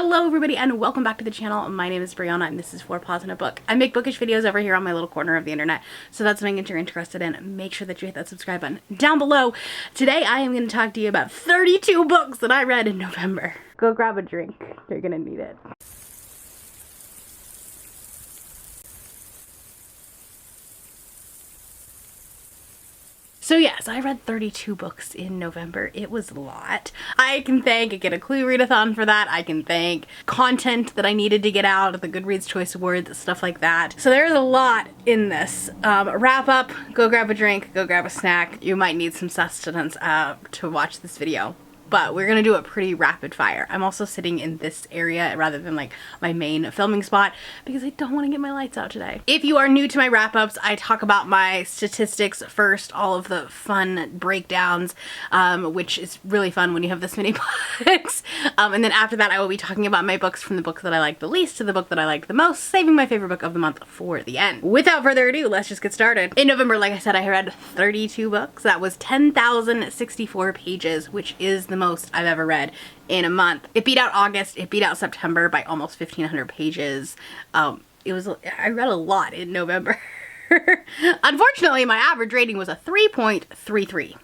Hello everybody and welcome back to the channel. My name is Brianna and this is 4 Paws in a Book. I make bookish videos over here on my little corner of the internet, so that's something that you're interested in. Make sure that you hit that subscribe button down below. Today I am going to talk to you about 32 books that I read in November. Go grab a drink. You're going to need it. So yes, I read 32 books in November. It was a lot. I can thank Get a Clue Readathon for that. I can thank content that I needed to get out, the Goodreads Choice Awards, stuff like that. So there's a lot in this. Wrap up, go grab a drink, go grab a snack. You might need some sustenance to watch this video. But we're gonna do it pretty rapid fire. I'm also sitting in this area rather than like my main filming spot because I don't want to get my lights out today. If you are new to my wrap-ups, I talk about my statistics first, all of the fun breakdowns, which is really fun when you have this many books. And then after that, I will be talking about my books from the book that I like the least to the book that I like the most, saving my favorite book of the month for the end. Without further ado, let's just get started. In November, like I said, I read 32 books. That was 10,064 pages, which is the most I've ever read in a month. It beat out August, it beat out September by almost 1,500 pages. I read a lot in November. Unfortunately, my average rating was a 3.33.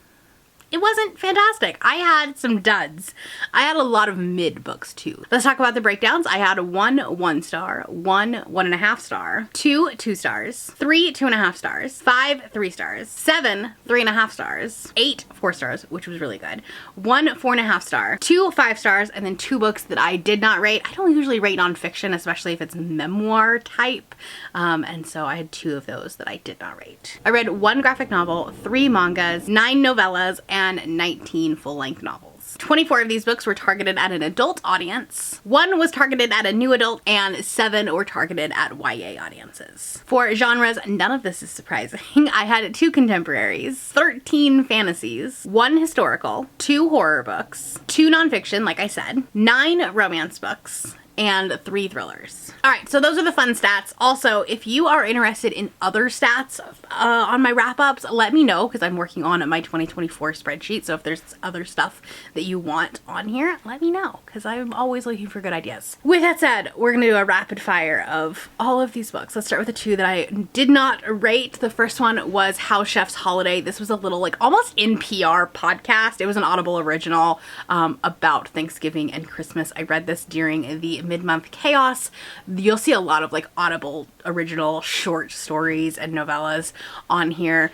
It wasn't fantastic. I had some duds. I had a lot of mid books too. Let's talk about the breakdowns. I had 1 1-star, 1 1.5 star, 2 2 stars, 3 2.5 stars, 5 3 stars, 7 3.5 stars, 8 4 stars, which was really good, 1 4.5 star, 2 5 stars, and then 2 books that I did not rate. I don't usually rate nonfiction, especially if it's memoir type, and so I had 2 of those that I did not rate. I read 1 graphic novel, 3 mangas, 9 novellas, and 19 full-length novels. 24 of these books were targeted at an adult audience, 1 was targeted at a new adult, and 7 were targeted at YA audiences. For genres, none of this is surprising. I had 2 contemporaries, 13 fantasies, 1 historical, 2 horror books, 2 nonfiction, like I said, 9 romance books, and 3 thrillers. All right, so those are the fun stats. Also, if you are interested in other stats on my wrap-ups, let me know because I'm working on my 2024 spreadsheet. So if there's other stuff that you want on here, let me know because I'm always looking for good ideas. With that said, we're gonna do a rapid fire of all of these books. Let's start with the 2 that I did not rate. The first one was House Chef's Holiday. This was a little like almost NPR podcast. It was an Audible original about Thanksgiving and Christmas. I read this during the mid-month chaos. You'll see a lot of like Audible original short stories and novellas on here.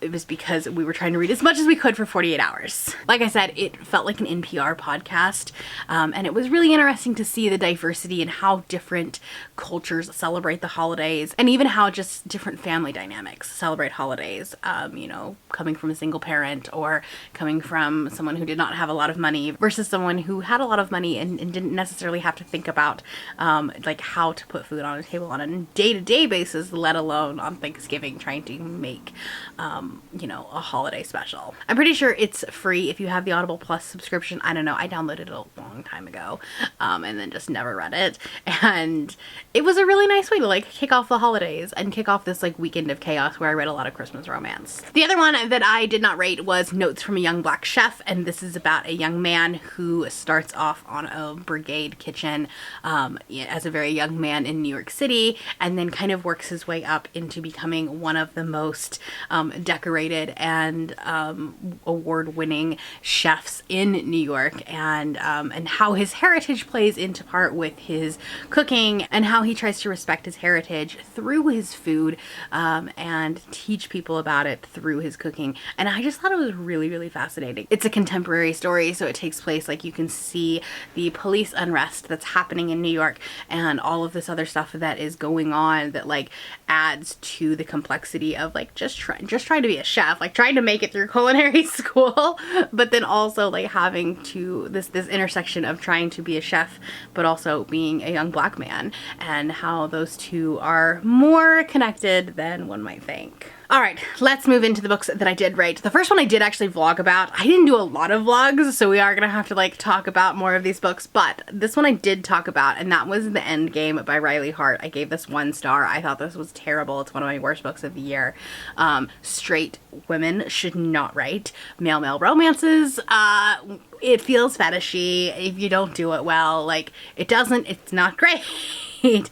It was because we were trying to read as much as we could for 48 hours. Like I said, it felt like an NPR podcast, and it was really interesting to see the diversity and how different cultures celebrate the holidays, and even how just different family dynamics celebrate holidays. You know, coming from a single parent or coming from someone who did not have a lot of money versus someone who had a lot of money and didn't necessarily have to think about like how to put food on a table on a day-to-day basis, let alone on Thanksgiving trying to make you know, a holiday special. I'm pretty sure it's free if you have the Audible Plus subscription. I don't know, I downloaded it a long time ago and then just never read it, and it was a really nice way to like kick off the holidays and kick off this like weekend of chaos where I read a lot of Christmas romance. The other one that I did not rate was Notes from a Young Black Chef, and this is about a young man who starts off on a brigade kitchen as a very young man in New York City, and then kind of works his way up into becoming one of the most decorated and award-winning chefs in New York, and how his heritage plays into part with his cooking, and how he tries to respect his heritage through his food and teach people about it through his cooking. And I just thought it was really, really fascinating. It's a contemporary story, so it takes place, like you can see the police unrest that's happening in New York and all of this other stuff that is going on that like adds to the complexity of like just trying to be a chef, like trying to make it through culinary school, but then also like having to this intersection of trying to be a chef but also being a young black man, and how those two are more connected than one might think. All right, let's move into the books that I did rate. The first one I did actually vlog about. I didn't do a lot of vlogs, so we are gonna have to like talk about more of these books, but this one I did talk about, and that was The Endgame by Riley Hart. I gave this 1 star. I thought this was terrible. It's one of my worst books of the year. Straight women should not write male romances. It feels fetishy if you don't do it well. Like, it's not great.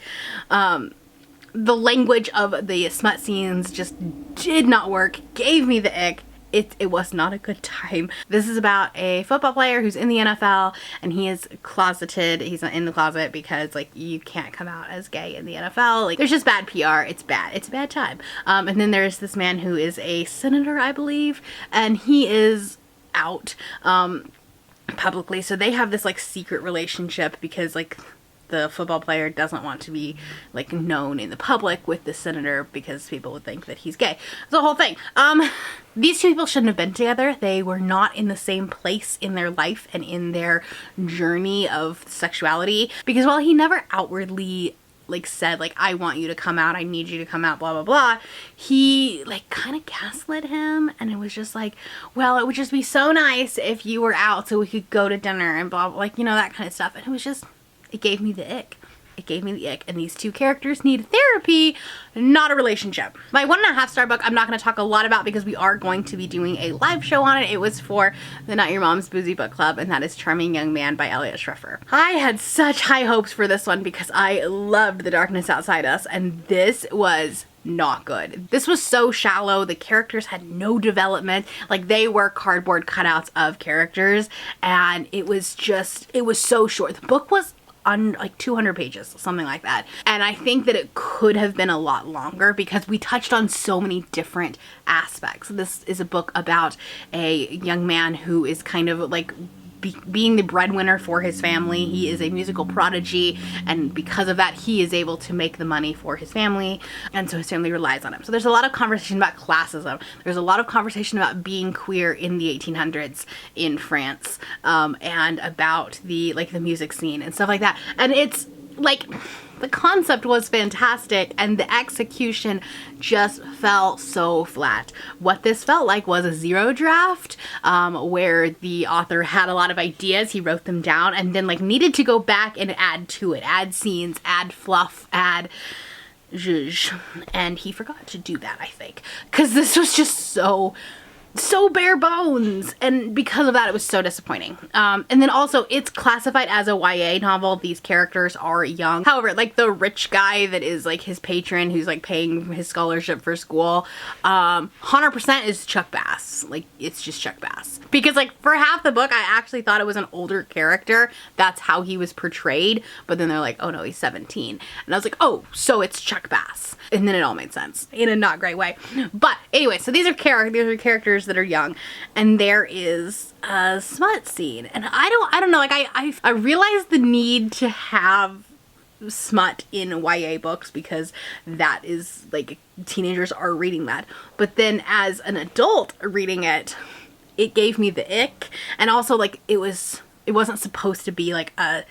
The language of the smut scenes just did not work, gave me the ick. It was not a good time. This is about a football player who's in the NFL, and he is closeted. He's not in the closet because like you can't come out as gay in the NFL. Like, there's just bad PR. It's bad. It's a bad time. And then there's this man who is a senator, I believe, and he is out publicly. So they have this like secret relationship because like the football player doesn't want to be like known in the public with the senator because people would think that he's gay. It's a whole thing. These two people shouldn't have been together. They were not in the same place in their life and in their journey of sexuality, because while he never outwardly like said like, I want you to come out, I need you to come out, blah blah blah, he like kind of gaslit him, and it was just like, well, it would just be so nice if you were out so we could go to dinner and blah, blah, like, you know, that kind of stuff. And it was just, it gave me the ick. It gave me the ick. And these two characters need therapy, not a relationship. My 1.5 star book, I'm not going to talk a lot about because we are going to be doing a live show on it. It was for the Not Your Mom's Boozy Book Club, and that is Charming Young Man by Elliot Schrefer. I had such high hopes for this one because I loved The Darkness Outside Us, and this was not good. This was so shallow. The characters had no development. Like, they were cardboard cutouts of characters, and it was so short. The book was on like 200 pages, something like that. And I think that it could have been a lot longer because we touched on so many different aspects. This is a book about a young man who is kind of like being the breadwinner for his family. He is a musical prodigy, and because of that he is able to make the money for his family, and so his family relies on him. So there's a lot of conversation about classism. There's a lot of conversation about being queer in the 1800s in France, and about the music scene and stuff like that. And it's like, the concept was fantastic and the execution just fell so flat. What this felt like was a zero draft, where the author had a lot of ideas, he wrote them down, and then like needed to go back and add to it, add scenes, add fluff, add zhuzh, and he forgot to do that, I think, because this was just so bare bones, and because of that it was so disappointing. And then also, it's classified as a YA novel. These characters are young. However, like the rich guy that is like his patron who's like paying his scholarship for school, 100% is Chuck Bass. Like, it's just Chuck Bass. Because like for half the book I actually thought it was an older character. That's how he was portrayed, but then they're like, oh no, he's 17. And I was like, oh, so it's Chuck Bass. And then it all made sense in a not great way. But anyway, so these are characters that are young, and there is a smut scene, and I don't know, like I realized the need to have smut in YA books because that is like, teenagers are reading that, but then as an adult reading it, it gave me the ick. And also, like, it wasn't supposed to be like a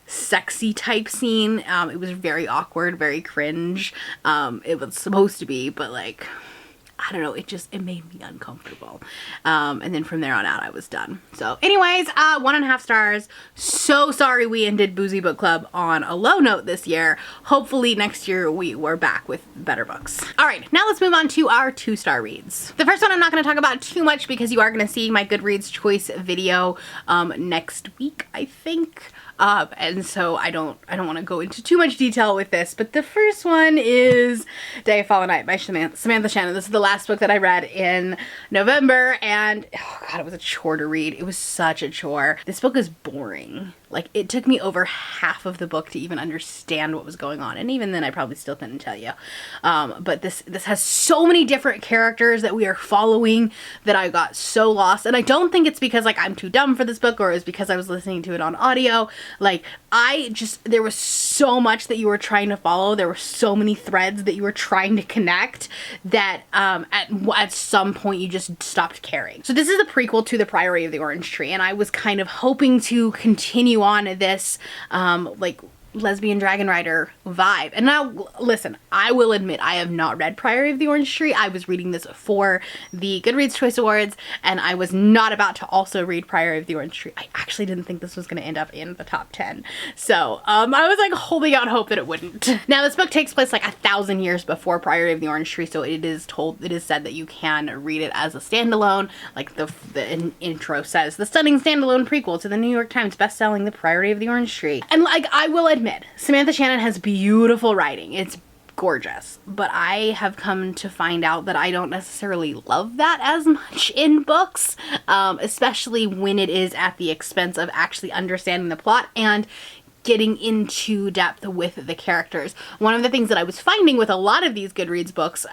sexy type scene. It was very awkward, very cringe. It was supposed to be, but like, I don't know, it made me uncomfortable. And then from there on out, I was done. So anyways, 1.5 stars. So sorry we ended Boozy Book Club on a low note this year. Hopefully next year we're back with better books. All right, now let's move on to our 2-star reads. The first one I'm not going to talk about too much because you are going to see my Goodreads choice video next week, I think. And so I don't want to go into too much detail with this, but the first one is Day of Fallen Night by Samantha Shannon. This is the last book that I read in November, and oh god, it was a chore to read. It was such a chore. This book is boring. Like, it took me over half of the book to even understand what was going on, and even then I probably still couldn't tell you. But this has so many different characters that we are following that I got so lost. And I don't think it's because like I'm too dumb for this book, or it's because I was listening to it on audio. Like, there was so much that you were trying to follow. There were so many threads that you were trying to connect that at some point you just stopped caring. So this is a prequel to The Priory of the Orange Tree, and I was kind of hoping to continue on this like lesbian dragon rider vibe. And now, listen, I will admit I have not read Priory of the Orange Tree. I was reading this for the Goodreads Choice Awards, and I was not about to also read Priory of the Orange Tree. I actually didn't think this was going to end up in the top 10. So I was like holding out hope that it wouldn't. Now this book takes place like 1,000 years before Priory of the Orange Tree, so it is said that you can read it as a standalone. Like the intro says, the stunning standalone prequel to the New York Times bestselling The Priory of the Orange Tree. And like, I will admit, Samantha Shannon has beautiful writing. It's gorgeous, but I have come to find out that I don't necessarily love that as much in books, especially when it is at the expense of actually understanding the plot and getting into depth with the characters. One of the things that I was finding with a lot of these Goodreads books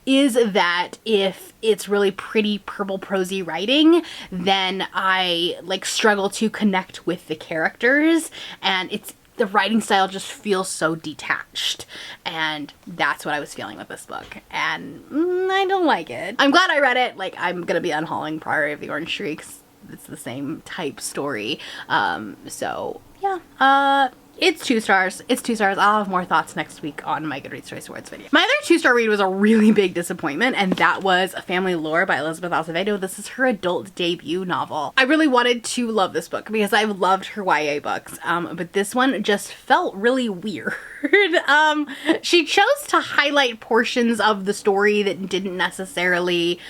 is that if it's really pretty purple prosy writing, then I like struggle to connect with the characters, and the writing style just feels so detached, and that's what I was feeling with this book, and I don't like it. I'm glad I read it. Like, I'm gonna be unhauling Priory of the Orange Tree because it's the same type story. So yeah, it's 2 stars. It's 2 stars. I'll have more thoughts next week on my Goodreads Choice Awards video. My other 2-star read was a really big disappointment, and that was Family Lore by Elizabeth Acevedo. This is her adult debut novel. I really wanted to love this book because I've loved her YA books, but this one just felt really weird. She chose to highlight portions of the story that didn't necessarily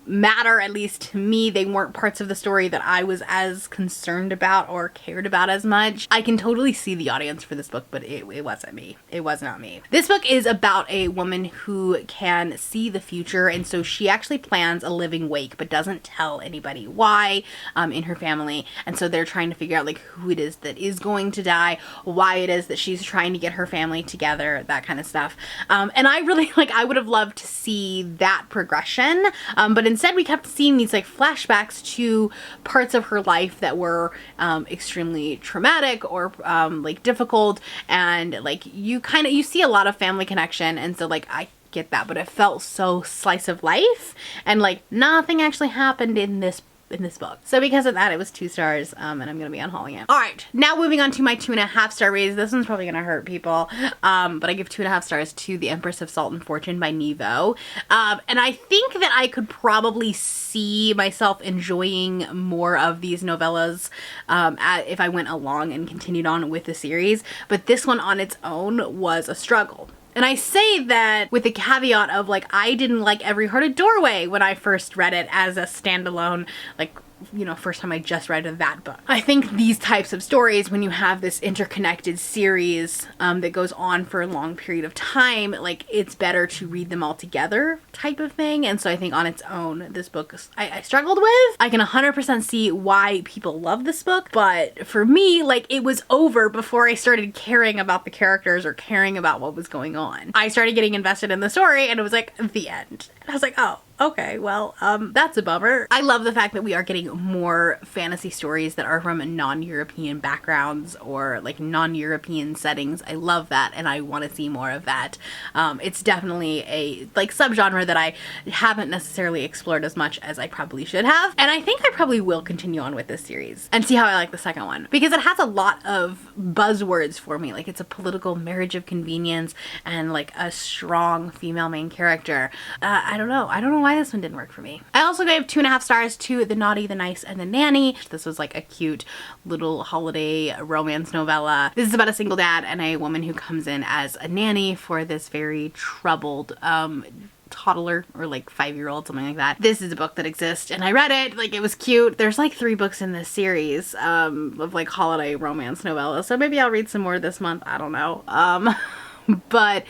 matter, at least to me. They weren't parts of the story that I was as concerned about or cared about as much. I can totally see the audience for this book, but it wasn't me. It was not me. This book is about a woman who can see the future, and so she actually plans a living wake but doesn't tell anybody why in her family, and so they're trying to figure out like who it is that is going to die, why it is that she's trying to get her family together, that kind of stuff. And I really I would have loved to see that progression, but instead we kept seeing these like flashbacks to parts of her life that were extremely traumatic or like difficult, and like you see a lot of family connection, and so like I get that, but it felt so slice of life, and like nothing actually happened in this book. So because of that, it was 2 stars, and I'm gonna be unhauling it. All right, now moving on to my 2.5 star reads. This one's probably gonna hurt people, but I give 2.5 stars to The Empress of Salt and Fortune by Nevo. And I think that I could probably see myself enjoying more of these novellas if I went along and continued on with the series, but this one on its own was a struggle. And I say that with the caveat of like, I didn't like Every Hearted Doorway when I first read it as a standalone, like, you know, first time I just read that book. I think these types of stories, when you have this interconnected series that goes on for a long period of time, like it's better to read them all together type of thing. And so I think on its own, this book I struggled with. I can 100% see why people love this book, but for me, like it was over before I started caring about the characters or caring about what was going on. I started getting invested in the story, and it was like the end. And I was like, oh, okay, well, that's a bummer. I love the fact that we are getting more fantasy stories that are from non-European backgrounds or like non-European settings. I love that, and I want to see more of that. It's definitely a like subgenre that I haven't necessarily explored as much as I probably should have, and I think I probably will continue on with this series and see how I like the second one, because it has a lot of buzzwords for me. Like it's a political marriage of convenience and like a strong female main character. I don't know why this one didn't work for me. I also gave 2.5 stars to The Naughty, the Nice, and the Nanny. This was like a cute little holiday romance novella. This is about a single dad and a woman who comes in as a nanny for this very troubled toddler or like 5-year-old, something like that. This is a book that exists, and I read it. Like it was cute. There's like 3 books in this series of like holiday romance novellas, so maybe I'll read some more this month. I don't know. But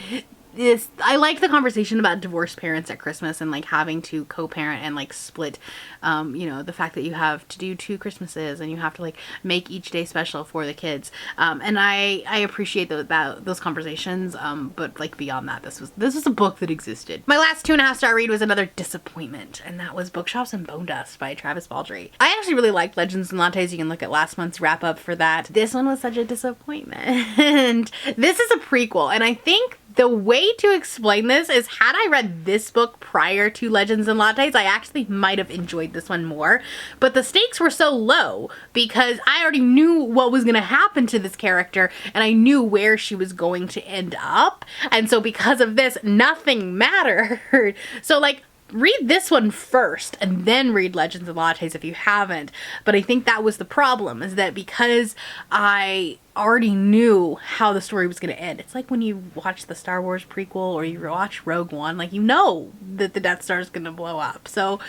I like the conversation about divorced parents at Christmas and like having to co-parent and like split, you know, the fact that you have to do 2 Christmases and you have to like make each day special for the kids. And I appreciate those conversations. But like beyond that, this was a book that existed. My last 2.5 star read was another disappointment, and that was Bookshops and Bone Dust by Travis Baldree. I actually really liked Legends and Lattes. You can look at last month's wrap up for that. This one was such a disappointment. And this is a prequel, and I think The way to explain this is, had I read this book prior to Legends and Lattes, I actually might have enjoyed this one more. But the stakes were so low because I already knew what was going to happen to this character and I knew where she was going to end up. And so because of this, nothing mattered. So like, read this one first and then read Legends and Lattes if you haven't. But I think that was the problem, is that because I already knew how the story was going to end. It's like when you watch the Star Wars prequel or you watch Rogue One, like, you know that the Death Star is going to blow up. So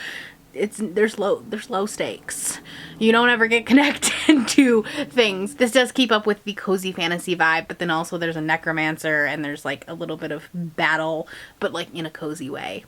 there's low stakes. You don't ever get connected to things. This does keep up with the cozy fantasy vibe, but then also there's a necromancer and there's like a little bit of battle, but like in a cozy way.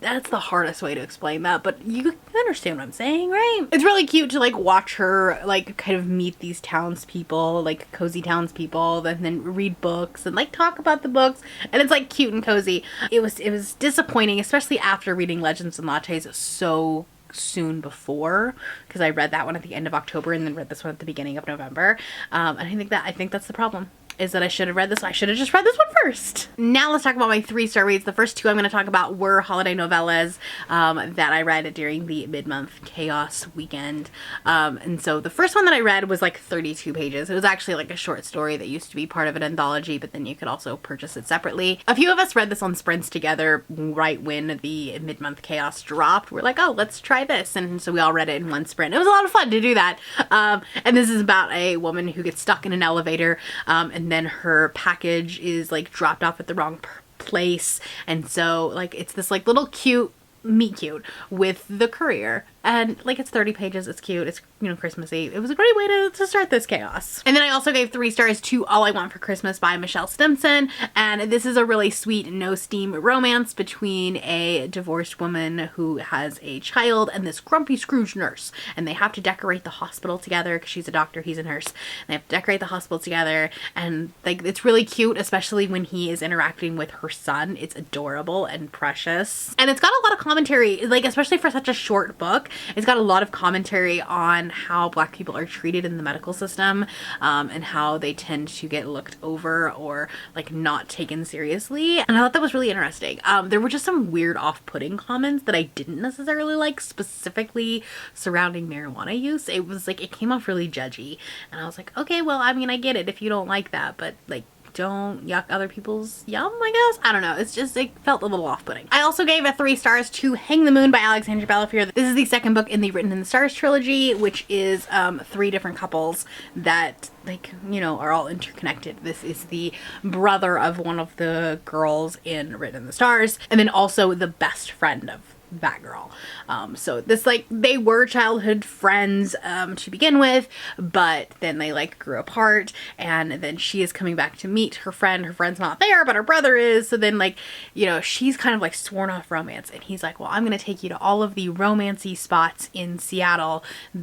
That's the hardest way to explain that, but you understand what I'm saying, right? It's really cute to like watch her like kind of meet these townspeople, like cozy townspeople, and then read books and like talk about the books, and it's like cute and cozy. It was disappointing, especially after reading Legends and Lattes so soon before, because I read that one at the end of October and then read this one at the beginning of November. And I think that's the problem, is that I should have read this. I should have just read this one first. Now let's talk about my 3-star reads. The first 2 I'm going to talk about were holiday novellas that I read during the mid-month chaos weekend. And so the first one that I read was like 32 pages. It was actually like a short story that used to be part of an anthology, but then you could also purchase it separately. A few of us read this on sprints together right when the mid-month chaos dropped. We're like, oh, let's try this. And so we all read it in one sprint. It was a lot of fun to do that. And this is about a woman who gets stuck in an elevator and then her package is like dropped off at the wrong place, and so like it's this like little cute meet cute with the courier, and like it's 30 pages, it's cute, it's, you know, Christmassy. It was a great way to start this chaos. And then I also gave 3 stars to All I Want for Christmas by Michelle Stimson, and this is a really sweet no steam romance between a divorced woman who has a child and this grumpy Scrooge nurse, and they have to decorate the hospital together because she's a doctor, he's a nurse. They have to decorate the hospital together, and like it's really cute, especially when he is interacting with her son. It's adorable and precious, and it's got a lot of commentary, like especially for such a short book. It's got a lot of commentary on how Black people are treated in the medical system, and how they tend to get looked over or like not taken seriously. And I thought that was really interesting. There were just some weird off-putting comments that I didn't necessarily like, specifically surrounding marijuana use. It was like, it came off really judgy, and I was like, okay, well, I mean, I get it if you don't like that, but like, don't yuck other people's yum, I guess. I don't know. It's just, it felt a little off-putting. I also gave 3 stars to Hang the Moon by Alexandra Bellafere. This is the second book in the Written in the Stars trilogy, which is 3 different couples that, like, you know, are all interconnected. This is the brother of one of the girls in Written in the Stars, and then also the best friend of that girl. So this, like, they were childhood friends to begin with, but then they like grew apart, and then she is coming back to meet her friend. Her friend's not there, but her brother is. So then, like, you know, she's kind of like sworn off romance, and he's like, well, I'm gonna take you to all of the romancy spots in Seattle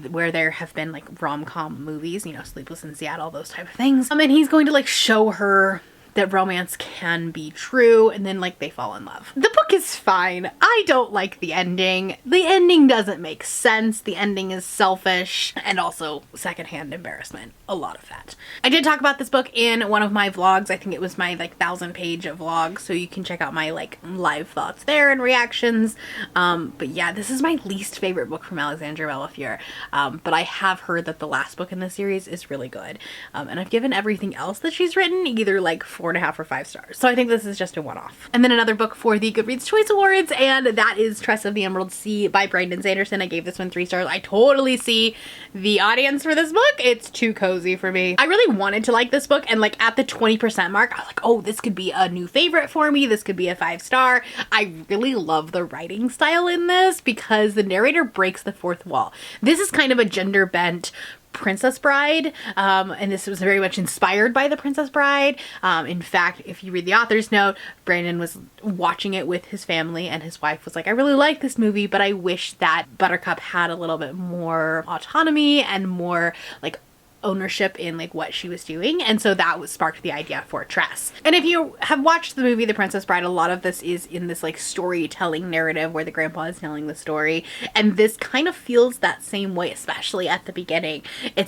where there have been like rom-com movies, you know, Sleepless in Seattle, those type of things. And he's going to like show her that romance can be true, and then like they fall in love. The book is fine. I don't like the ending. The ending doesn't make sense. The ending is selfish and also secondhand embarrassment. A lot of that. I did talk about this book in one of my vlogs. I think it was my like 1,000-page vlog, so you can check out my like live thoughts there and reactions. But yeah, this is my least favorite book from Alexandra Bellafere. But I have heard that the last book in the series is really good. And I've given everything else that she's written either like 4.5 or 5 stars. So I think this is just a one-off. And then another book for the Goodreads Choice Awards, and that is Tress of the Emerald Sea by Brandon Sanderson. I gave this one 3 stars. I totally see the audience for this book. It's too cozy for me. I really wanted to like this book, and like at the 20% mark, I was like, oh, this could be a new favorite for me. This could be a 5-star. I really love the writing style in this because the narrator breaks the fourth wall. This is kind of a gender bent Princess Bride, and this was very much inspired by The Princess Bride. In fact, if you read the author's note, Brandon was watching it with his family, and his wife was like, I really like this movie, but I wish that Buttercup had a little bit more autonomy and more like ownership in like what she was doing, and so that was sparked the idea for Tress. And if you have watched the movie The Princess Bride, a lot of this is in this like storytelling narrative where the grandpa is telling the story, and this kind of feels that same way, especially at the beginning.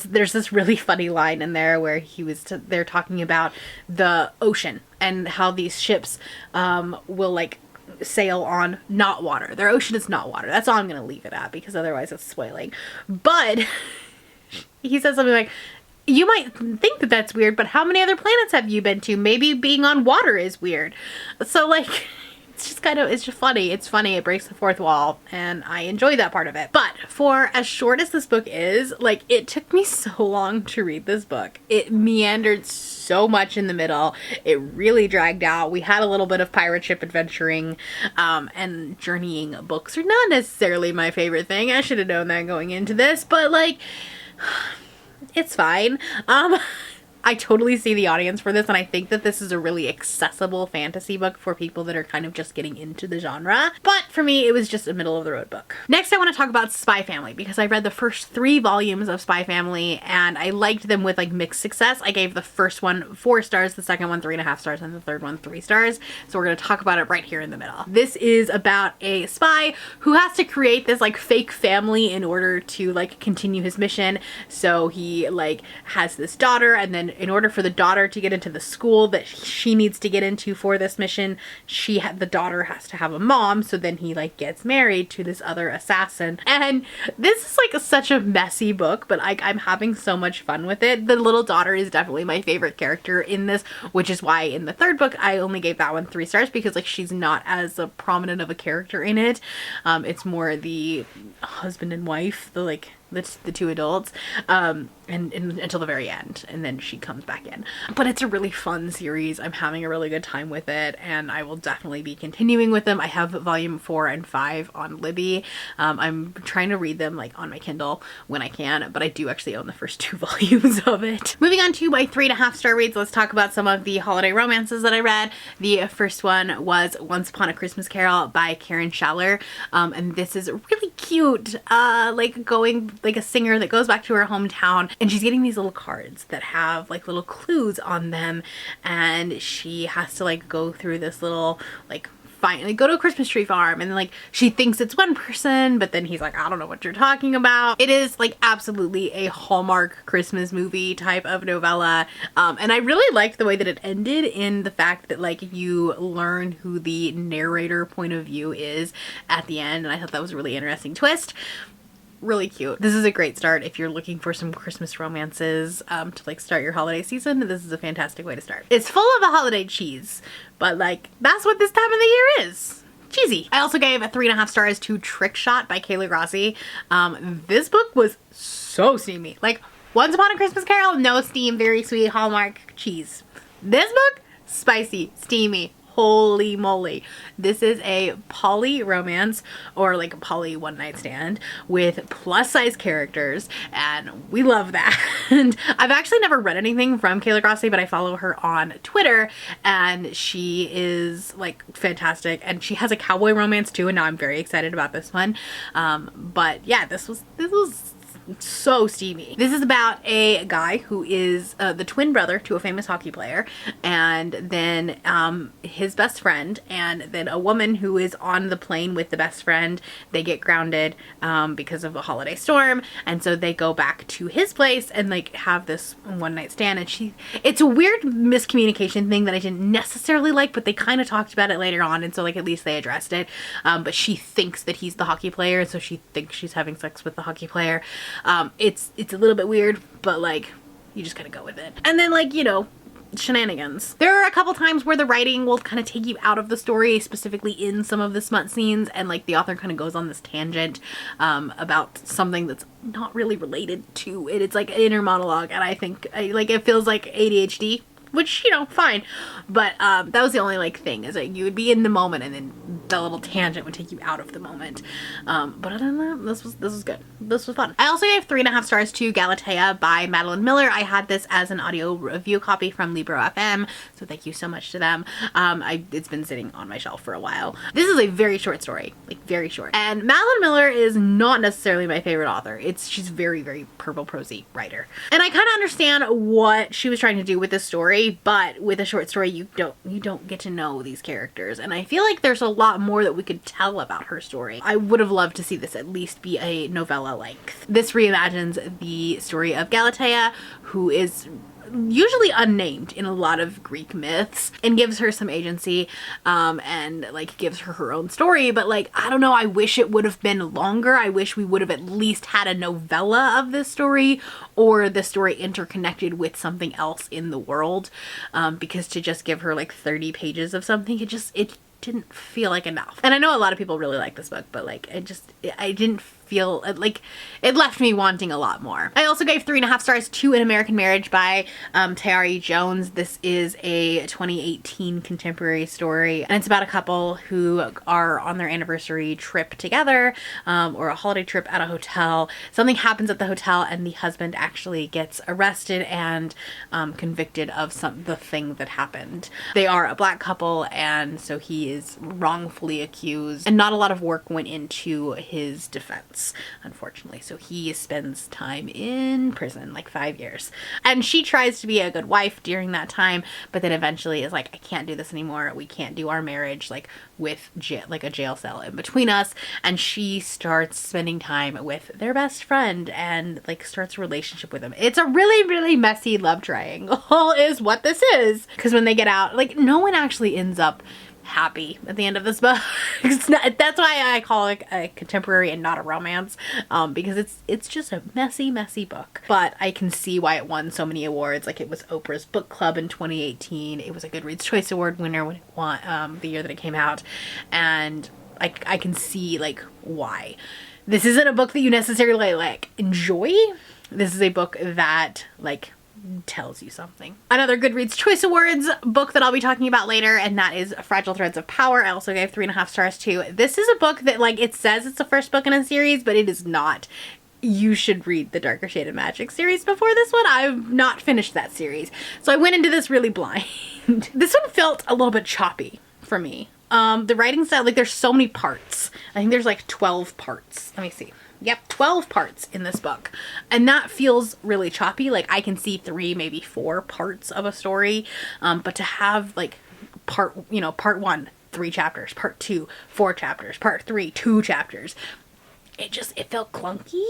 There's this really funny line in there where they're talking about the ocean and how these ships will like sail on not water. Their ocean is not water. That's all I'm gonna leave it at, because otherwise it's spoiling. But he says something like, you might think that that's weird, but how many other planets have you been to? Maybe being on water is weird. So like, it's just funny. It's funny. It breaks the fourth wall, and I enjoy that part of it. But for as short as this book is, like, it took me so long to read this book. It meandered so much in the middle. It really dragged out. We had a little bit of pirate ship adventuring, and journeying books are not necessarily my favorite thing. I should have known that going into this, but like, it's fine. I totally see the audience for this, and I think that this is a really accessible fantasy book for people that are kind of just getting into the genre. But for me, it was just a middle of the road book. Next, I want to talk about Spy Family, because I read the first 3 volumes of Spy Family and I liked them with like mixed success. I gave the first one 4 stars, the second one 3.5 stars, and the third one 3 stars. So we're going to talk about it right here in the middle. This is about a spy who has to create this like fake family in order to like continue his mission. So he like has this daughter, and then in order for the daughter to get into the school that she needs to get into for this mission, the daughter has to have a mom. So then he like gets married to this other assassin, and this is like such a messy book, but I'm having so much fun with it. The little daughter is definitely my favorite character in this, which is why in the third book I only gave that one 3 stars, because like she's not as prominent of a character in it. It's more the husband and wife, the 2 adults, and until the very end, and then she comes back in. But it's a really fun series. I'm having a really good time with it, and I will definitely be continuing with them. I have volume 4 and 5 on Libby. I'm trying to read them like on my Kindle when I can, but I do actually own the first 2 volumes of it. Moving on to my 3.5 star reads, let's talk about some of the holiday romances that I read. The first one was Once Upon a Christmas Carol by Karen Schaller, and this is really cute, like a singer that goes back to her hometown, and she's getting these little cards that have like little clues on them, and she has to like go through this little like go to a Christmas tree farm, and then like she thinks it's one person, but then he's like, I don't know what you're talking about. It is like absolutely a Hallmark Christmas movie type of novella, and I really liked the way that it ended, in the fact that like you learn who the narrator point of view is at the end, and I thought that was a really interesting twist. Really cute. This is a great start if you're looking for some Christmas romances to like start your holiday season. This is a fantastic way to start. It's full of a holiday cheese, but like that's what this time of the year is. Cheesy. I also gave a 3.5 stars to Trickshot by Kayla Grassi. This book was so steamy. Like Once Upon a Christmas Carol, no steam, very sweet Hallmark cheese. This book, spicy, steamy. Holy moly. This is a poly romance, or like a poly one night stand with plus size characters, and we love that. And I've actually never read anything from Kayla Grassi, but I follow her on Twitter, and she is like fantastic, and she has a cowboy romance too, and now I'm very excited about this one. But yeah, this was so steamy. This is about a guy who is the twin brother to a famous hockey player, and then his best friend, and then a woman who is on the plane with the best friend. They get grounded because of a holiday storm, and so they go back to his place and like have this one night stand, and it's a weird miscommunication thing that I didn't necessarily like, but they kind of talked about it later on, and so like at least they addressed it. But she thinks that he's the hockey player, and so she thinks she's having sex with the hockey player. It's a little bit weird, but like you just gotta go with it. And then like, you know, shenanigans. There are a couple times where the writing will kind of take you out of the story, specifically in some of the smut scenes, and like the author kind of goes on this tangent about something that's not really related to it. It's like an inner monologue, and I think like it feels like ADHD, which, you know, fine. But that was the only like thing, is like you would be in the moment and then that little tangent would take you out of the moment. But other than that, this was good. This was fun. I also gave 3.5 stars to Galatea by Madeline Miller. I had this as an audio review copy from Libro FM, so thank you so much to them. It's been sitting on my shelf for a while. This is a very short story, like very short. And Madeline Miller is not necessarily my favorite author. She's very, very purple prosy writer. And I kind of understand what she was trying to do with this story, but with a short story, you don't get to know these characters. And I feel like there's a lot more that we could tell about her story. I would have loved to see this at least be a novella length. This reimagines the story of Galatea, who is usually unnamed in a lot of Greek myths, and gives her some agency, and like gives her own story. But like, I don't know, I wish it would have been longer. I wish we would have at least had a novella of this story, or the story interconnected with something else in the world, because to just give her like 30 pages of something, it didn't feel like enough. And I know a lot of people really like this book, but like I didn't feel like it left me wanting a lot more. I also gave 3.5 stars to An American Marriage by Tayari Jones. This is a 2018 contemporary story, and it's about a couple who are on their anniversary trip together, or a holiday trip at a hotel. Something happens at the hotel and the husband actually gets arrested and convicted of the thing that happened. They are a black couple, and so he is wrongfully accused, and not a lot of work went into his defense, unfortunately. So he spends time in prison, like 5 years. And she tries to be a good wife during that time, but then eventually is like, I can't do this anymore. We can't do our marriage like with a jail cell in between us. And she starts spending time with their best friend and like starts a relationship with him. It's a really, really messy love triangle is what this is. Because when they get out, like no one actually ends up happy at the end of this book. That's why I call it a contemporary and not a romance, because it's just a messy book. But I can see why it won so many awards. Like, it was Oprah's book club in 2018. It was a Goodreads Choice Award winner when it won, the year that it came out, and I can see like why. This isn't a book that you necessarily like enjoy. This is a book that like tells you something. Another Goodreads Choice Awards book that I'll be talking about later, and that is Fragile Threads of Power. I also gave 3.5 stars to. This is a book that like, it says it's the first book in a series, but it is not. You should read the Darker Shade of Magic series before this one. I've not finished that series, so I went into this really blind. This one felt a little bit choppy for me. The writing style, like there's so many parts. I think there's like 12 parts. Let me see. Yep, 12 parts in this book. And that feels really choppy. Like I can see 3, maybe 4 parts of a story. But to have like part 1, 3 chapters, part 2, 4 chapters, part 3, 2 chapters. It felt clunky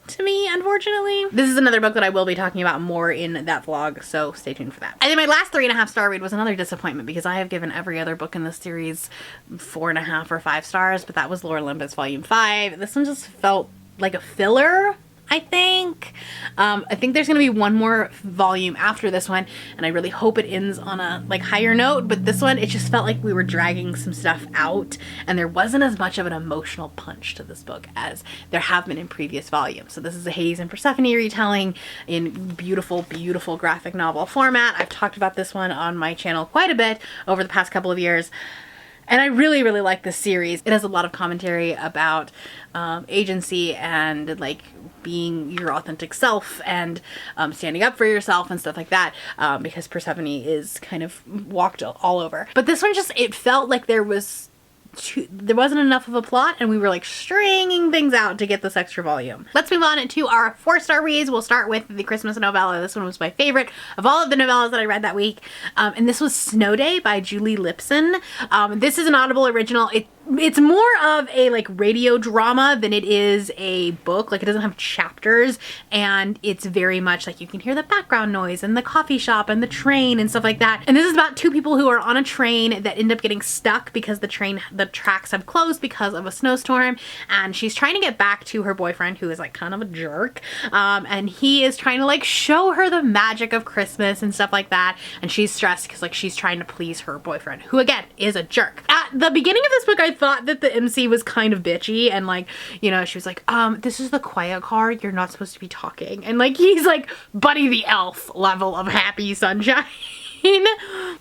to me, unfortunately. This is another book that I will be talking about more in that vlog, so stay tuned for that. And then my last 3.5 star read was another disappointment, because I have given every other book in this series 4.5 or 5 stars, but that was Laur Olympus Volume 5. This one just felt like a filler, I think. I think there's gonna be one more volume after this one, and I really hope it ends on a like higher note, but this one, it just felt like we were dragging some stuff out, and there wasn't as much of an emotional punch to this book as there have been in previous volumes. So this is a Hades and Persephone retelling in beautiful, beautiful graphic novel format. I've talked about this one on my channel quite a bit over the past couple of years. And I really, really like this series. It has a lot of commentary about agency and like being your authentic self and standing up for yourself and stuff like that, because Persephone is kind of walked all over. But this one just, it felt like there wasn't enough of a plot, and we were like stringing things out to get this extra volume. Let's move on to our 4-star reads. We'll start with the Christmas novella. This one was my favorite of all of the novellas that I read that week, and this was Snow Day by Julie Lipson. This is an Audible original. It's more of a like radio drama than it is a book. Like, it doesn't have chapters, and it's very much like you can hear the background noise and the coffee shop and the train and stuff like that. And this is about 2 people who are on a train that end up getting stuck because the tracks have closed because of a snowstorm, and she's trying to get back to her boyfriend, who is like kind of a jerk, and he is trying to like show her the magic of Christmas and stuff like that, and she's stressed because like she's trying to please her boyfriend, who again is a jerk. At the beginning of this book, I thought that the MC was kind of bitchy, and like, you know, she was like, this is the quiet car, you're not supposed to be talking, and like he's like Buddy the Elf level of happy sunshine.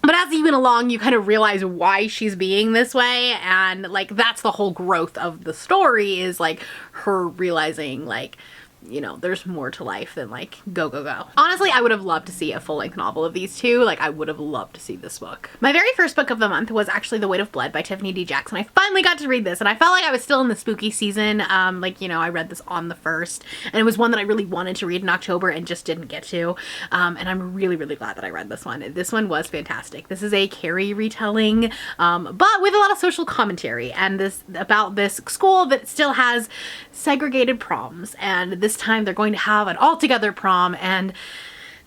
But as you went along, you kind of realize why she's being this way, and like that's the whole growth of the story, is like her realizing like, you know, there's more to life than like go, go, go. Honestly, I would have loved to see a full-length novel of these two. Like, I would have loved to see this book. My very first book of the month was actually The Weight of Blood by Tiffany D. Jackson. I finally got to read this, and I felt like I was still in the spooky season. Like, you know, I read this on the 1st, and it was one that I really wanted to read in October and just didn't get to. And I'm really, really glad that I read this one. This one was fantastic. This is a Carrie retelling, but with a lot of social commentary, and this about this school that still has segregated proms, and this time they're going to have an all-together prom, and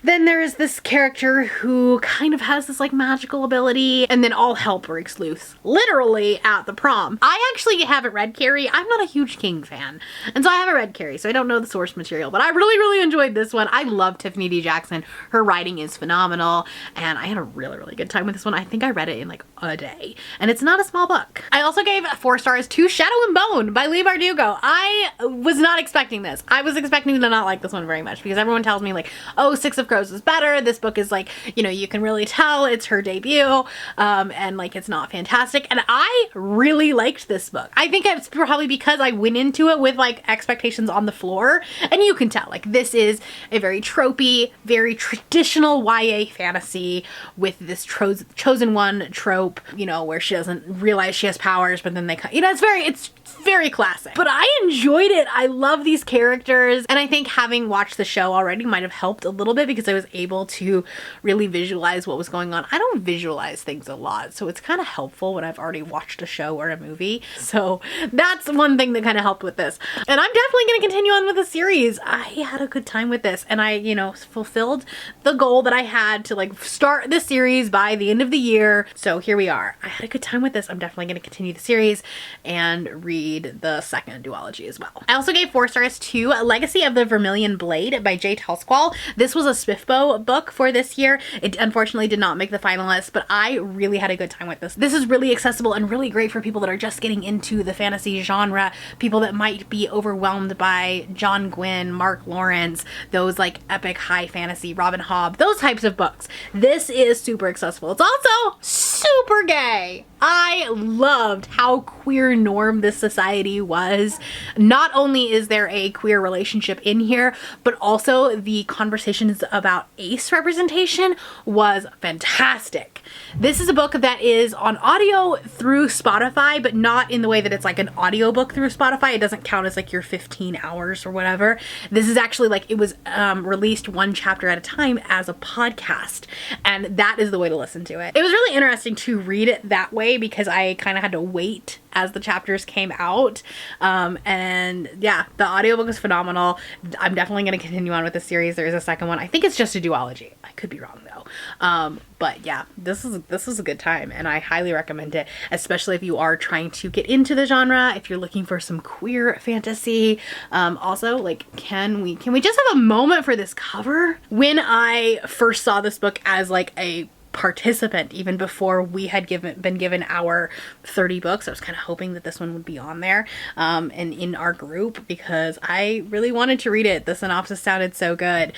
then there is this character who kind of has this like magical ability, and then all hell breaks loose, literally at the prom. I actually haven't read Carrie. I'm not a huge King fan, and so I haven't read Carrie, so I don't know the source material, but I really, really enjoyed this one. I love Tiffany D. Jackson. Her writing is phenomenal, and I had a really, really good time with this one. I think I read it in like a day, and it's not a small book. I also gave 4 stars to Shadow and Bone by Leigh Bardugo. I was not expecting this. I was expecting to not like this one very much, because everyone tells me like, oh, Six of Crows is better. This book is like, you know, you can really tell it's her debut, and like it's not fantastic. And I really liked this book. I think it's probably because I went into it with like expectations on the floor, and you can tell like this is a very tropey, very traditional YA fantasy with this chosen one trope, you know, where she doesn't realize she has powers, but then they, you know, it's very classic. But I enjoyed it. I love these characters, and I think having watched the show already might have helped a little bit, because I was able to really visualize what was going on. I don't visualize things a lot, so it's kind of helpful when I've already watched a show or a movie. So that's one thing that kind of helped with this. And I'm definitely going to continue on with the series. I had a good time with this, and I, you know, fulfilled the goal that I had to like start the series by the end of the year. So here we are. I had a good time with this. I'm definitely going to continue the series and read the second duology as well. I also gave 4 stars to Legacy of the Vermilion Blade by Jay Talsqual. This was a Swiftbow book for this year. It unfortunately did not make the finalists, but I really had a good time with this. This is really accessible and really great for people that are just getting into the fantasy genre, people that might be overwhelmed by John Gwynne, Mark Lawrence, those like epic high fantasy, Robin Hobb, those types of books. This is super accessible. It's also super gay. I loved how queer norm this society was. Not only is there a queer relationship in here, but also the conversations about ace representation was fantastic. This is a book that is on audio through Spotify, but not in the way that it's like an audiobook through Spotify. It doesn't count as like your 15 hours or whatever. This is actually like, it was released 1 chapter at a time as a podcast, and that is the way to listen to it. It was really interesting to read it that way, because I kind of had to wait as the chapters came out. And yeah, the audiobook is phenomenal. I'm definitely going to continue on with the series. There is a second one. I think it's just a duology. I could be wrong though. But yeah, this is a good time, and I highly recommend it, especially if you are trying to get into the genre, if you're looking for some queer fantasy. Also, like, can we just have a moment for this cover? When I first saw this book as like a participant, even before we had been given our 30 books, I was kind of hoping that this one would be on there and in our group, because I really wanted to read it. The synopsis sounded so good.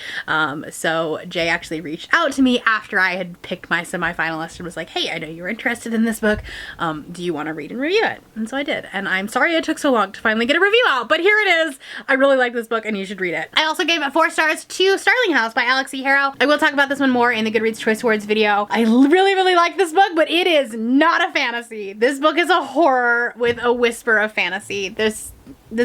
So Jay actually reached out to me after I had picked my semi-finalist and was like, hey, I know you're interested in this book. Do you want to read and review it? And so I did. And I'm sorry it took so long to finally get a review out, but here it is. I really like this book, and you should read it. I also gave it 4 stars to Starling House by Alex E. Harrow. I will talk about this one more in the Goodreads Choice Awards video. I really, really like this book, but it is not a fantasy. This book is a horror with a whisper of fantasy. This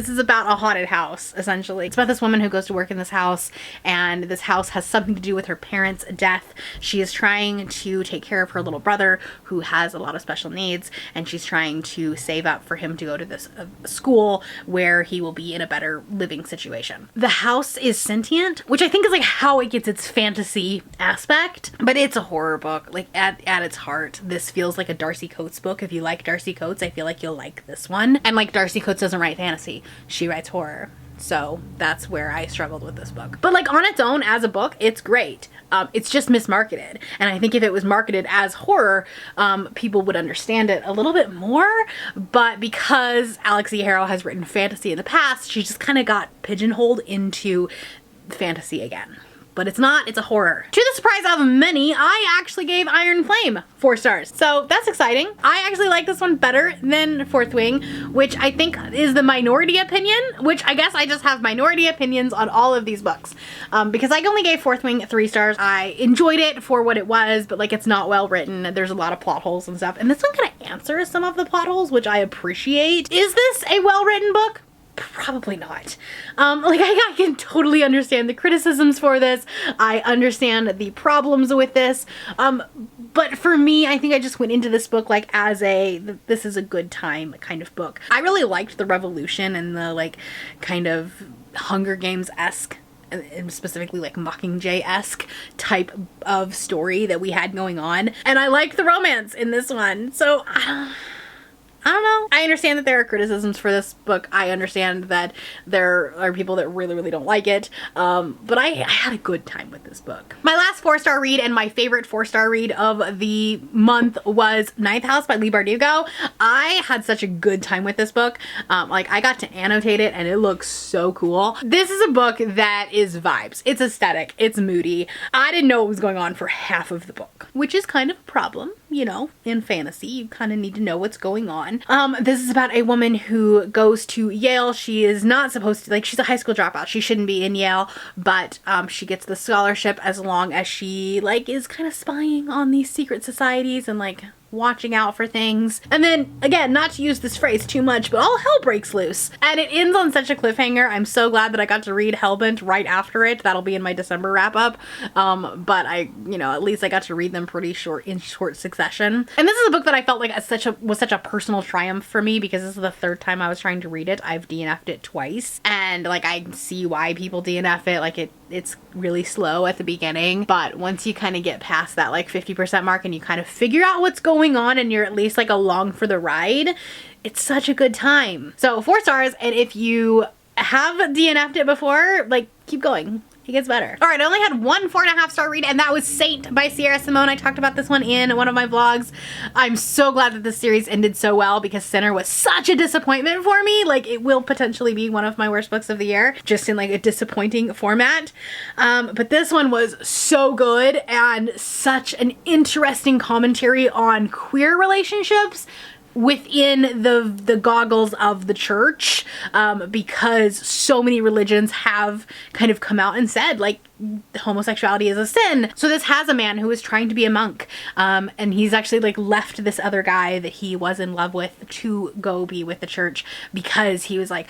is about a haunted house, essentially. It's about this woman who goes to work in this house, and this house has something to do with her parents' death. She is trying to take care of her little brother, who has a lot of special needs, and she's trying to save up for him to go to this school where he will be in a better living situation. The house is sentient, which I think is like how it gets its fantasy aspect, but it's a horror book. Like at its heart, this feels like a Darcy Coates book. If you like Darcy Coates, I feel like you'll like this one. And like, Darcy Coates doesn't write fantasy. She writes horror. So that's where I struggled with this book. But like, on its own as a book, it's great. It's just mismarketed. And I think if it was marketed as horror, people would understand it a little bit more. But because Alex E. Harrow has written fantasy in the past, she just kind of got pigeonholed into fantasy again. but it's not. It's a horror. To the surprise of many, I actually gave Iron Flame 4 stars. So that's exciting. I actually like this one better than Fourth Wing, which I think is the minority opinion, which I guess I just have minority opinions on all of these books. Because I only gave Fourth Wing 3 stars. I enjoyed it for what it was, but like it's not well written. There's a lot of plot holes and stuff. And this one kind of answers some of the plot holes, which I appreciate. Is this a well-written book? Probably not. Like I can totally understand the criticisms for this. I understand the problems with this. But for me, I think I just went into this book like as this is a good time kind of book. I really liked the revolution and the like kind of Hunger Games-esque and specifically like Mockingjay-esque type of story that we had going on. And I like the romance in this one. So I don't know. I understand that there are criticisms for this book. I understand that there are people that really, really don't like it. But I had a good time with this book. My last 4-star read and my favorite 4-star read of the month was Ninth House by Leigh Bardugo. I had such a good time with this book. Like I got to annotate it and it looks so cool. This is a book that is vibes. It's aesthetic. It's moody. I didn't know what was going on for half of the book, which is kind of a problem, you know, in fantasy. You kind of need to know what's going on. This is about a woman who goes to Yale. She is not supposed to, like, she's a high school dropout. She shouldn't be in Yale, but she gets the scholarship as long as she, like, is kind of spying on these secret societies and, like, watching out for things. And then, again, not to use this phrase too much, but all hell breaks loose. And it ends on such a cliffhanger. I'm so glad that I got to read Hellbent right after it. That'll be in my December wrap-up. But you know, at least I got to read them pretty in short succession. And this is a book that I felt like was such a personal triumph for me because this is the 3rd time I was trying to read it. I've DNF'd it twice. And, like, I see why people DNF it. Like, it's really slow at the beginning, but once you kind of get past that like 50% mark and you kind of figure out what's going on and you're at least like along for the ride, it's such a good time. So 4 stars, and if you have DNF'd it before, like, keep going. It gets better. All right, I only had one 4.5-star read, and that was Saint by Sierra Simone. I talked about this one in one of my vlogs. I'm so glad that this series ended so well because Sinner was such a disappointment for me. Like, it will potentially be one of my worst books of the year, just in like a disappointing format. But this one was so good and such an interesting commentary on queer relationships within the goggles of the church, because so many religions have kind of come out and said, like, homosexuality is a sin. So this has a man who is trying to be a monk, and he's actually like left this other guy that he was in love with to go be with the church because he was like,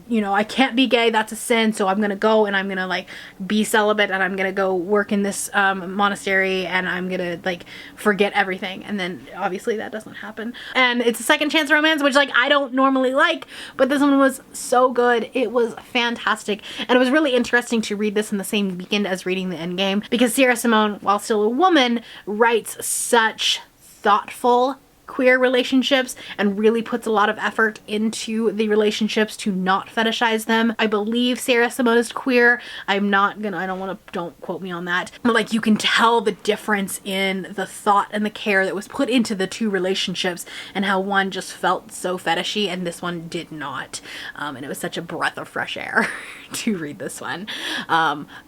you know, I can't be gay, that's a sin, so I'm gonna go and I'm gonna like be celibate and I'm gonna go work in this monastery and I'm gonna like forget everything. And then obviously that doesn't happen, and it's a second chance romance, which like I don't normally like, but this one was so good. It was fantastic, and it was really interesting to read this in the same weekend as reading the Endgame because Sierra Simone, while still a woman, writes such thoughtful queer relationships and really puts a lot of effort into the relationships to not fetishize them. I believe Sierra Simone is queer. Don't quote me on that. But like, you can tell the difference in the thought and the care that was put into the 2 relationships and how one just felt so fetishy and this one did not. And it was such a breath of fresh air to read this one.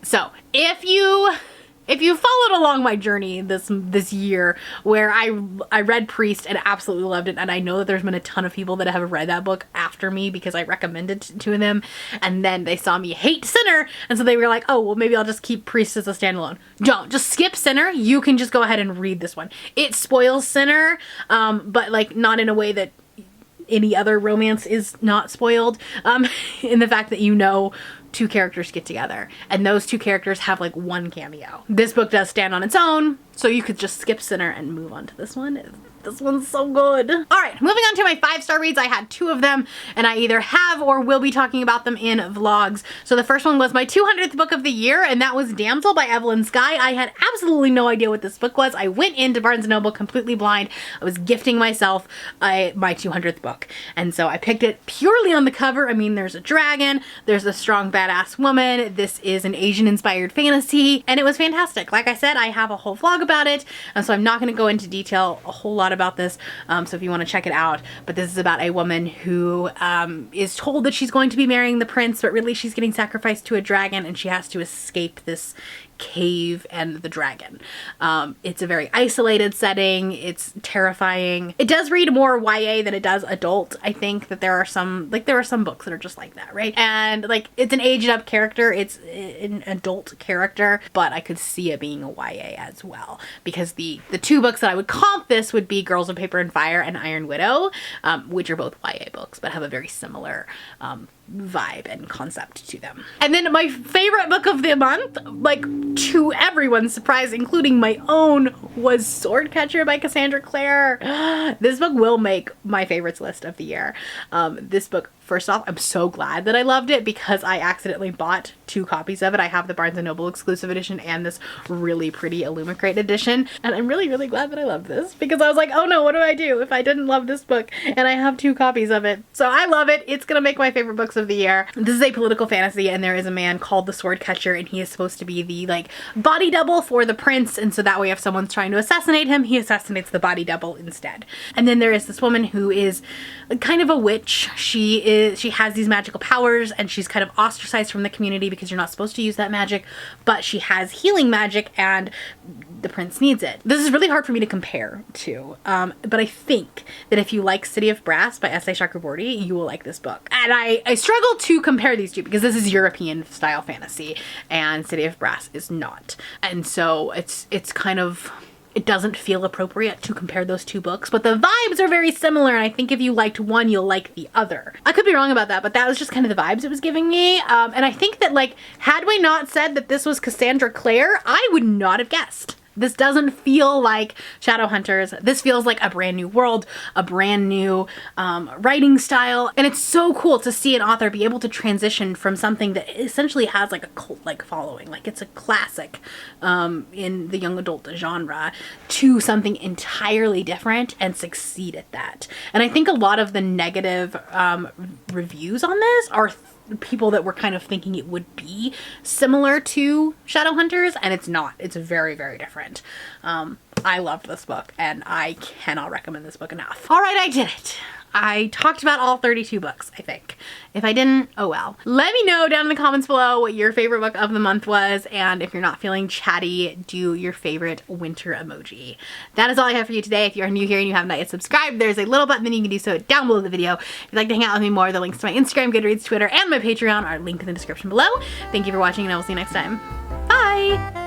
So if you followed along my journey this year where I read Priest and absolutely loved it, and I know that there's been a ton of people that have read that book after me because I recommended it to them, and then they saw me hate Sinner, and so they were like, oh, well, maybe I'll just keep Priest as a standalone. Don't. Just skip Sinner. You can just go ahead and read this one. It spoils Sinner, but like not in a way that any other romance is not spoiled, in the fact that, you know, 2 characters get together and those 2 characters have like 1 cameo. This book does stand on its own, so you could just skip Sinner and move on to this one. This one's so good. All right, moving on to my 5-star reads. I had 2 of them and I either have or will be talking about them in vlogs. So the first one was my 200th book of the year, and that was Damsel by Evelyn Skye. I had absolutely no idea what this book was. I went into Barnes & Noble completely blind. I was gifting myself my 200th book. And so I picked it purely on the cover. I mean, there's a dragon, there's a strong badass woman. This is an Asian inspired fantasy, and it was fantastic. Like I said, I have a whole vlog about it, so I'm not going to go into detail a whole lot about this, so if you want to check it out. But this is about a woman who is told that she's going to be marrying the prince, but really she's getting sacrificed to a dragon, and she has to escape this cave and the dragon. It's a very isolated setting. It's terrifying. It does read more YA than it does adult. I think that there are some books that are just like that, right? And like, it's an aged up character. It's an adult character, but I could see it being a YA as well, because the two books that I would comp this would be Girls of Paper and Fire and Iron Widow, which are both YA books, but have a very similar vibe and concept to them. And then my favorite book of the month, like to everyone's surprise, including my own, was Swordcatcher by Cassandra Clare. This book will make my favorites list of the year. This book, first off, I'm so glad that I loved it because I accidentally bought 2 copies of it. I have the Barnes & Noble exclusive edition and this really pretty Illumicrate edition. And I'm really, really glad that I loved this, because I was like, oh no, what do I do if I didn't love this book? And I have 2 copies of it. So I love it. It's gonna make my favorite books of the year. This is a political fantasy, and there is a man called the Swordcatcher, and he is supposed to be the like body double for the prince. And so that way, if someone's trying to assassinate him, he assassinates the body double instead. And then there is this woman who is kind of a witch. She has these magical powers, and she's kind of ostracized from the community because you're not supposed to use that magic, but she has healing magic and the prince needs it. This is really hard for me to compare to, but I think that if you like City of Brass by S.A. Chakraborty, you will like this book. And I struggle to compare these two because this is European style fantasy and City of Brass is not. And so it's kind of, it doesn't feel appropriate to compare those 2 books, but the vibes are very similar, and I think if you liked one, you'll like the other. I could be wrong about that, but that was just kind of the vibes it was giving me. And I think that, like, had we not said that this was Cassandra Clare, I would not have guessed. This doesn't feel like Shadowhunters. This feels like a brand new world, a brand new writing style. And it's so cool to see an author be able to transition from something that essentially has like a cult-like following, like it's a classic in the young adult genre, to something entirely different and succeed at that. And I think a lot of the negative reviews on this are people that were kind of thinking it would be similar to Shadowhunters, and it's not. It's very, very different. I loved this book, and I cannot recommend this book enough. All right, I did it. I talked about all 32 books, I think. If I didn't, oh well. Let me know down in the comments below what your favorite book of the month was, and if you're not feeling chatty, do your favorite winter emoji. That is all I have for you today. If you are new here and you have not yet subscribed, there's a little button that you can do so down below the video. If you'd like to hang out with me more, the links to my Instagram, Goodreads, Twitter, and my Patreon are linked in the description below. Thank you for watching, and I will see you next time. Bye!